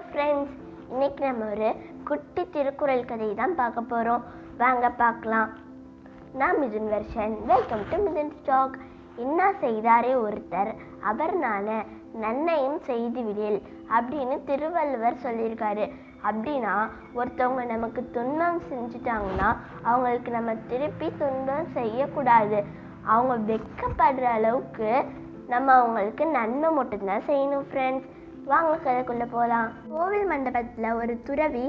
Friends, இன்னைக்கு நம்ம ஒரு குட்டி திருக்குறள் கதை தான் பார்க்க போகிறோம். வாங்க பார்க்கலாம். நான் Mithun version. Welcome to Mithun stock. என்ன செய்தாரே ஒருத்தர் அவர்னால நன்மையும் செய்து விடில் அப்படின்னு திருவள்ளுவர் சொல்லியிருக்காரு. அப்படின்னா ஒருத்தவங்க நமக்கு துன்பம் செஞ்சுட்டாங்கன்னா அவங்களுக்கு நம்ம திருப்பி துன்பம் செய்யக்கூடாது. அவங்க வெட்கப்படுற அளவுக்கு நம்ம அவங்களுக்கு நன்மை மட்டும்தான் செய்யணும். ஃப்ரெண்ட்ஸ், வாங்க கதைக்குள்ளே போகலாம். கோவில் மண்டபத்தில் ஒரு துறவி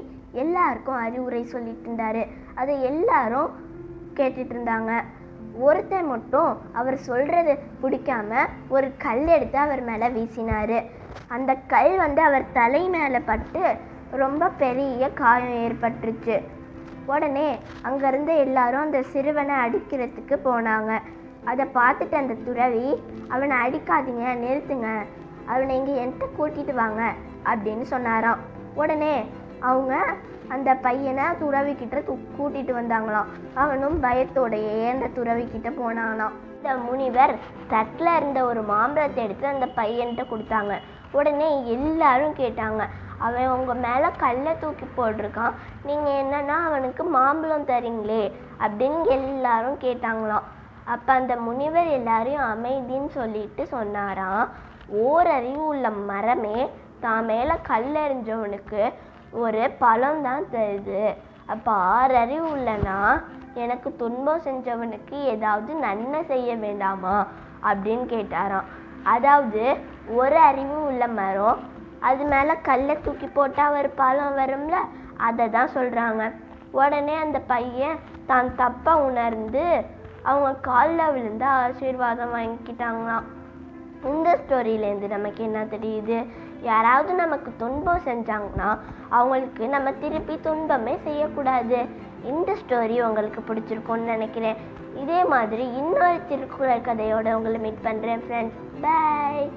எல்லாருக்கும் அறிவுரை சொல்லிட்டு இருந்தாரு. அதை எல்லாரும் கேட்டுட்டு இருந்தாங்க. ஒருத்தர் மட்டும் அவர் சொல்றது பிடிக்காம ஒரு கல் எடுத்து அவர் மேலே வீசினாரு. அந்த கல் அவர் தலை மேலே பட்டு ரொம்ப பெரிய காயம் ஏற்பட்டுருச்சு. உடனே அங்கேருந்து எல்லாரும் அந்த சிறுவனை அடிக்கிறதுக்கு போனாங்க. அதை பார்த்துட்டு அந்த துறவி, அவனை அடிக்காதீங்க, நிறுத்துங்க, அவனை இங்கே என்கிட்ட கூட்டிகிட்டு வாங்க அப்படின்னு சொன்னாராம். உடனே அவங்க அந்த பையனை துறவிக்கிட்ட கூட்டிகிட்டு வந்தாங்களாம். அவனும் பயத்தோடையே அந்த துறவிக்கிட்ட போனானாம். இந்த முனிவர் தட்டில் இருந்த ஒரு மாம்பழத்தை எடுத்து அந்த பையன்கிட்ட கொடுத்தாங்க. உடனே எல்லாரும் கேட்டாங்க, அவன் உங்கள் மேலே கல்லை தூக்கி போட்டிருக்கான், நீங்கள் என்னன்னா அவனுக்கு மாம்பழம் தரீங்களே அப்படின்னு எல்லாரும் கேட்டாங்களாம். அப்போ அந்த முனிவர் எல்லாரையும் அமைதின்னு சொல்லிட்டு சொன்னாராம், ஓரறிவு உள்ள மரமே தான் மேலே கல்லெறிஞ்சவனுக்கு ஒரு பழம் தான் தருது. அப்போ 6 அறிவு உள்ளனா எனக்கு துன்பம் செஞ்சவனுக்கு ஏதாவது நன்மை செய்ய வேண்டாமா அப்படின்னு கேட்டாராம். அதாவது ஒரு அறிவு உள்ள மரம், அது மேலே கல்லை தூக்கி போட்டால் ஒரு பழம் வரும்ல, அதை தான் சொல்கிறாங்க. உடனே அந்த பையன் தான் தப்பாக உணர்ந்து அவங்க காலில் விழுந்து ஆசீர்வாதம் வாங்கிக்கிட்டாங்களாம். இந்த ஸ்டோரியிலேருந்து நமக்கு என்ன தெரியுது? யாராவது நமக்கு துன்பம் செஞ்சாங்கன்னா அவங்களுக்கு நம்ம திருப்பி துன்பமே செய்யக்கூடாது. இந்த ஸ்டோரி உங்களுக்கு பிடிச்சிருக்கும்னு நினைக்கிறேன். இதே மாதிரி இன்னொரு திருக்குறள் கதையோடு உங்களை மீட் பண்ணுறேன். ஃப்ரெண்ட்ஸ், பாய்.